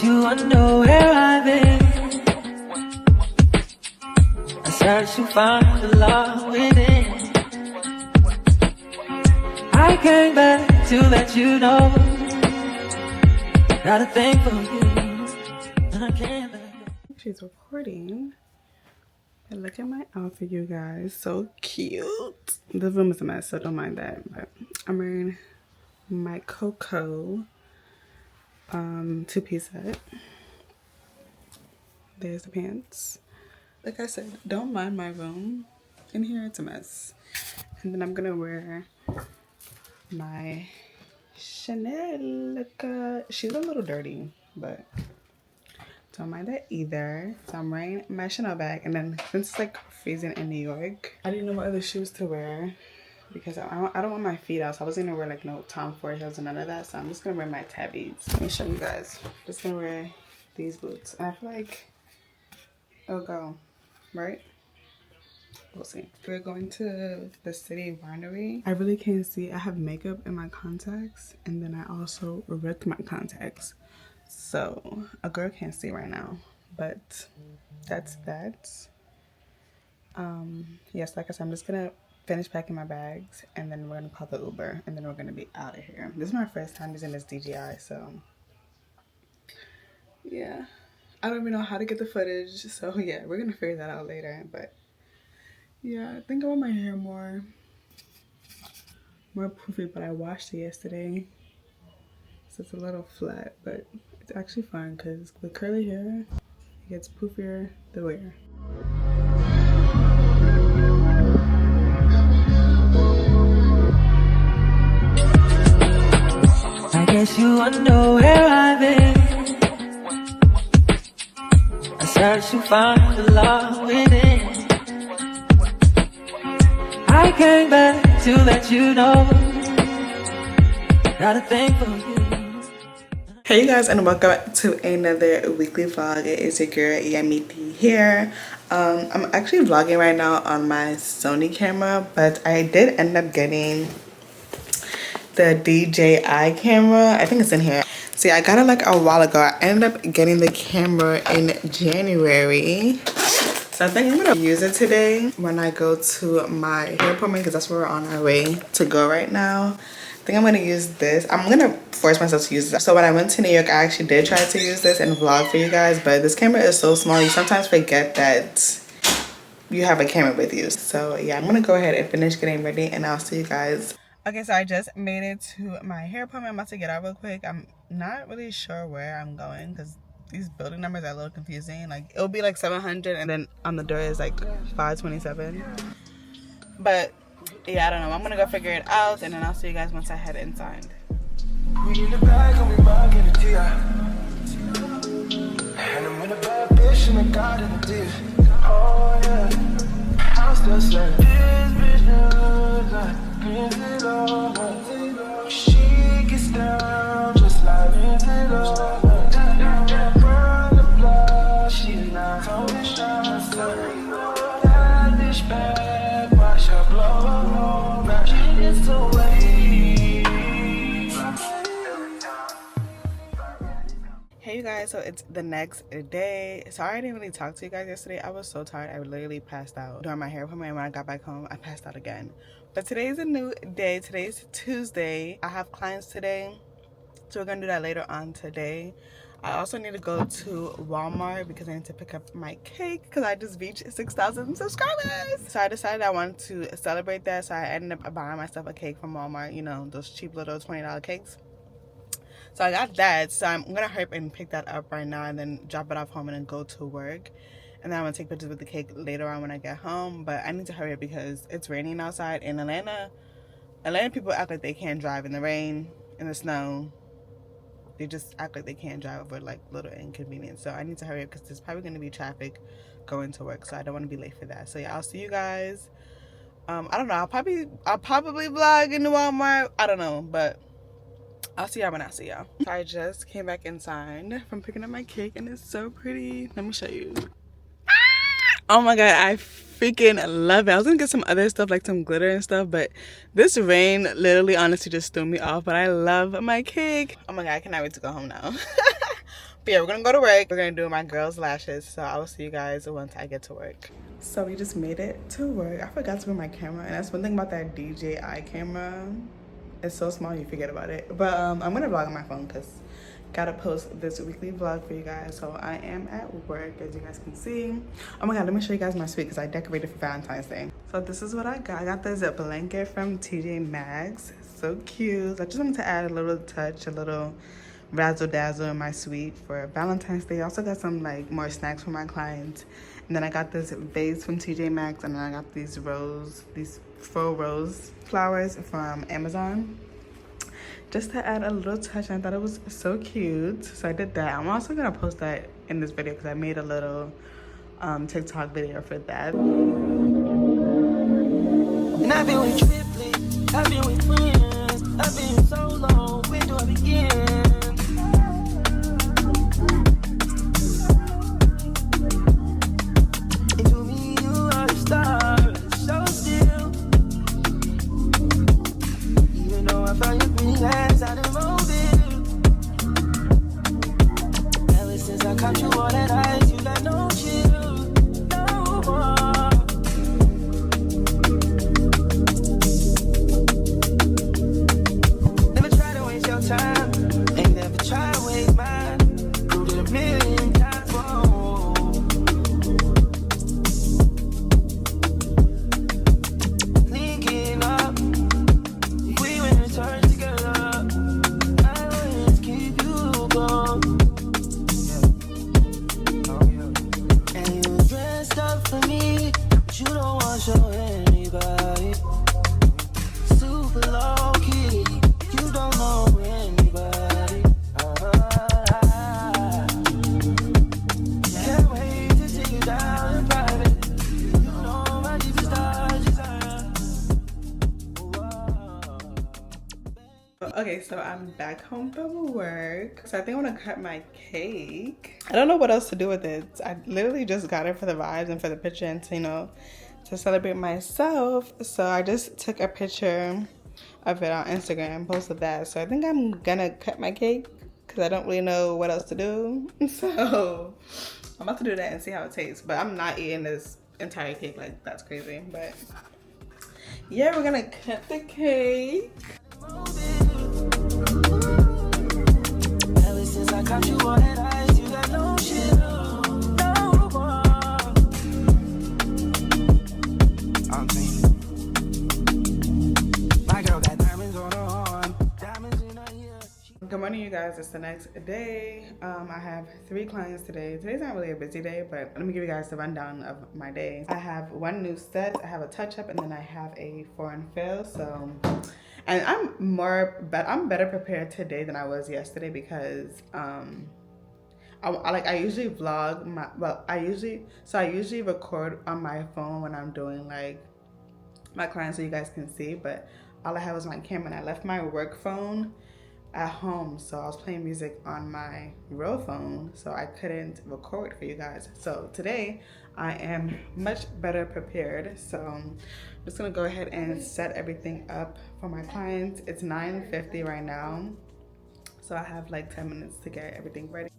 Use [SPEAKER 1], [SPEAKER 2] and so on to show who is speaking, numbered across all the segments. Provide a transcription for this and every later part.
[SPEAKER 1] guess you wonder where I've been. I search to find the love within. I came back to let you know. Got a thing for you, and I can't let go.
[SPEAKER 2] She's recording. And look at my outfit, you guys. So cute. The room is a mess, so don't mind that. But I'm wearing my Coco two-piece set. There's the pants. Like I said, don't mind my room. In here, it's a mess. And then I'm gonna wear my Chanel. She's a little dirty, but don't mind that either. So I'm wearing my Chanel bag, and then since it's like freezing in New York, I didn't know what other shoes to wear because I don't want my feet out. So I was gonna wear like no Tom Ford heels and none of that. So I'm just gonna wear my tabbies. Let me show you guys. I'm just gonna wear these boots, and I feel like it'll go, right? We'll see. We're going to the city winery. I really can't see. I have makeup in my contacts, and then I also ripped my contacts. So a girl can't see right now, but that's that. Yes, like I said, I'm just gonna finish packing my bags, and then we're gonna call the Uber, and then we're gonna be out of here. This is my first time using this DJI, so yeah, I don't even know how to get the footage. So yeah, we're gonna figure that out later. But yeah, I think I want my hair more poofy, but I washed it yesterday, so it's a little flat, but it's actually fun because with curly hair, it gets poofier the wear.
[SPEAKER 1] I guess you wonder where I've been. I search to find the love within. I came back to let you know. Got a thing for you.
[SPEAKER 2] Hey you guys, and welcome to another weekly vlog. It is your girl Yamiti here. I'm actually vlogging right now on my Sony camera, but I did end up getting the DJI camera. I think it's in here. See, I got it like a while ago. I ended up getting the camera in January. So I think I'm gonna use it today when I go to my hair appointment, because that's where we're on our way to go right now. I think I'm gonna use this. I'm gonna force myself to use this. So when I went to New York, I actually did try to use this and vlog for you guys, but this camera is so small, you sometimes forget that you have a camera with you. So yeah, I'm gonna go ahead and finish getting ready, and I'll see you guys. Okay, so I just made it to my hair appointment. I'm about to get out real quick. I'm not really sure where I'm going because these building numbers are a little confusing. Like, it'll be like 700, and then on the door is like 527. But yeah, I don't know. I'm gonna go figure it out, and then I'll see you guys once I head inside. We in the bag and we rockin' the TI. And I'm in a bad bitch and I got in the deal. Oh yeah, I'm still saying this bitch knows like it all. She gets down just like it all. That brown the blood, she's not so shy. That bitch bad, watch her blow. It's the way. Hey you guys, so it's the next day. Sorry I didn't really talk to you guys yesterday. I was so tired. I literally passed out during my hair appointment, and when I got back home I passed out again. But today's a new day. Today's Tuesday. I have clients today, so we're gonna do that later on today. I also need to go to Walmart because I need to pick up my cake because I just reached 6,000 subscribers. So I decided I wanted to celebrate that, so I ended up buying myself a cake from Walmart, you know, those cheap little $20 cakes. So I got that, so I'm gonna hurry up and pick that up right now and then drop it off home and then go to work. And then I'm gonna take pictures with the cake later on when I get home. But I need to hurry up because it's raining outside in Atlanta. Atlanta people act like they can't drive in the rain, in the snow. They just act like they can't drive over like little inconvenience. So I need to hurry up because there's probably gonna be traffic going to work. So I don't want to be late for that. So yeah, I'll see you guys. I don't know. I'll probably vlog in the Walmart. I don't know, but I'll see y'all when I see y'all. So I just came back inside from picking up my cake, and it's so pretty. Let me show you. Oh my god, I freaking love it. I was gonna get some other stuff like some glitter and stuff, but this rain literally honestly just threw me off. But I love my cake. Oh my god, I cannot wait to go home now. But But yeah, we're gonna go to work. We're gonna do my girls' lashes. So I will see you guys once I get to work. So we just made it to work. I forgot to bring my camera, and that's one thing about that DJI camera. It's so small you forget about it. But I'm gonna vlog on my phone because gotta post this weekly vlog for you guys. So I am at work, as you guys can see. Oh my god, let me show you guys my suite because I decorated for Valentine's Day. So this is what I got. I got this blanket from TJ Maxx. So cute. I just wanted to add a little touch, a little razzle dazzle in my suite for Valentine's Day. I also got some like more snacks for my clients. And then I got this vase from TJ Maxx, and then I got these faux rose flowers from Amazon. Just to add a little touch, and I thought it was so cute. So I did that. I'm also gonna post that in this video because I made a little TikTok video for that.
[SPEAKER 1] And I've been with triplets, I've been with friends, I've been so long, where do I begin? And to me, you are the star, so still. Even though I found your pretty eyes out of mobile. Ever since I caught you all that ice, you got no chill, no more. Time. Ain't never try to waste mine. Do it a million times. Whoa. Linking up. We went and turned together. I always keep you going. Yeah. Oh, yeah. And you dressed up for me, but you don't want to show anybody. Super low key. You don't know anybody. Can't wait to take you down in private. You know my deepest desire.
[SPEAKER 2] Okay, so I'm back home from work. So I think I'm gonna cut my cake. I don't know what else to do with it. I literally just got it for the vibes and for the picture and to, you know, to celebrate myself. So I just took a picture of it on Instagram and posted that. So I think I'm gonna cut my cake because I don't really know what else to do. So I'm about to do that and see how it tastes. But I'm not eating this entire cake, like that's crazy. But yeah, we're gonna cut the cake.
[SPEAKER 1] Ever since I caught you all that ice, you got no chill, no more. I'm thinking. My girl got diamonds on her arm, diamonds in her ear.
[SPEAKER 2] Good morning, you guys. It's the next day. I have 3 clients today. Today's not really a busy day, but let me give you guys the rundown of my day. I have 1 new set, I have a touch-up, and then I have a foreign fill. So, and I'm better prepared today than I was yesterday because I usually vlog I usually record on my phone when I'm doing like my clients so you guys can see, but all I had was my camera and I left my work phone at home, so I was playing music on my real phone, so I couldn't record for you guys. So today I am much better prepared, so I'm just gonna go ahead and set everything up for my clients. It's 9:50 right now, so I have like 10 minutes to get everything ready.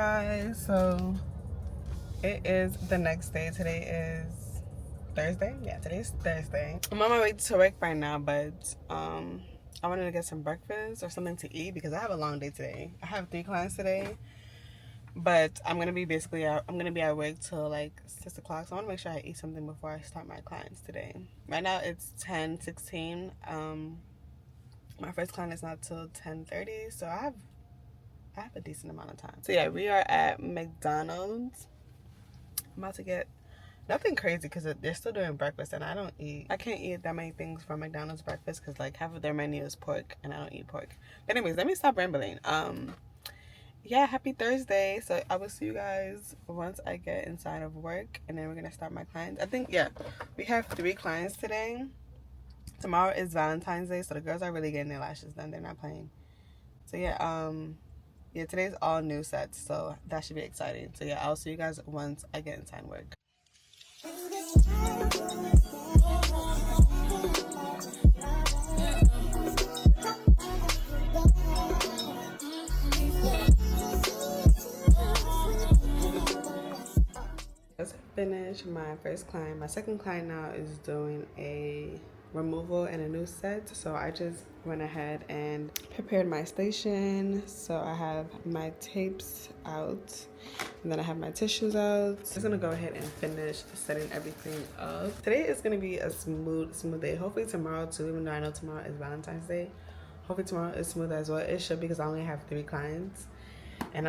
[SPEAKER 2] guys, so it is the next day. Today is Thursday. Yeah, today's Thursday. I'm on my way to work right now, but I wanted to get some breakfast or something to eat because I have a long day today. I have 3 clients today, but I'm gonna be at work till like 6 o'clock, so I want to make sure I eat something before I start my clients today. Right now it's 10:16. My first client is not till 10:30, so I have a decent amount of time. So yeah, we are at McDonald's. I'm about to get nothing crazy because they're still doing breakfast and I can't eat that many things from McDonald's breakfast because like half of their menu is pork and I don't eat pork. But anyways, let me stop rambling. Yeah, happy Thursday. So I will see you guys once I get inside of work and then we're gonna start my clients. I think, yeah, we have 3 clients today. Tomorrow is Valentine's Day, so the girls are really getting their lashes done. They're not playing. So yeah, yeah, today's all new sets, so that should be exciting. So yeah, I'll see you guys once I get inside work. Just finished my first client. My second client now is doing a removal and a new set, so I just went ahead and prepared my station. So I have my tapes out and then I have my tissues out. I'm just gonna go ahead and finish setting everything up. Today is gonna be a smooth day. Hopefully tomorrow too, even though I know tomorrow is Valentine's Day. Hopefully tomorrow is smooth as well. It should, because I only have 3 clients and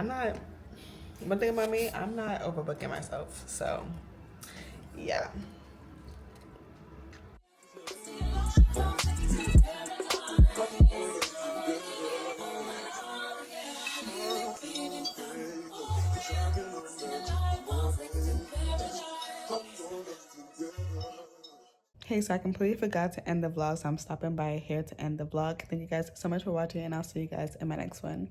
[SPEAKER 2] one thing about me, I'm not overbooking myself, so yeah. Hey, so I completely forgot to end the vlog, so I'm stopping by here to end the vlog. Thank you guys so much for watching, and I'll see you guys in my next one.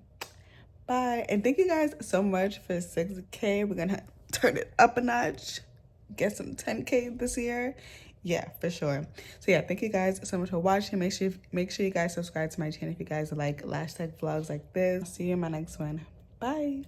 [SPEAKER 2] Bye. And thank you guys so much for 6K. We're gonna turn it up a notch, get some 10K this year. Yeah, for sure. So yeah, thank you guys so much for watching. Make sure you guys subscribe to my channel if you guys like Lash Tech vlogs like this. I'll see you in my next one. Bye.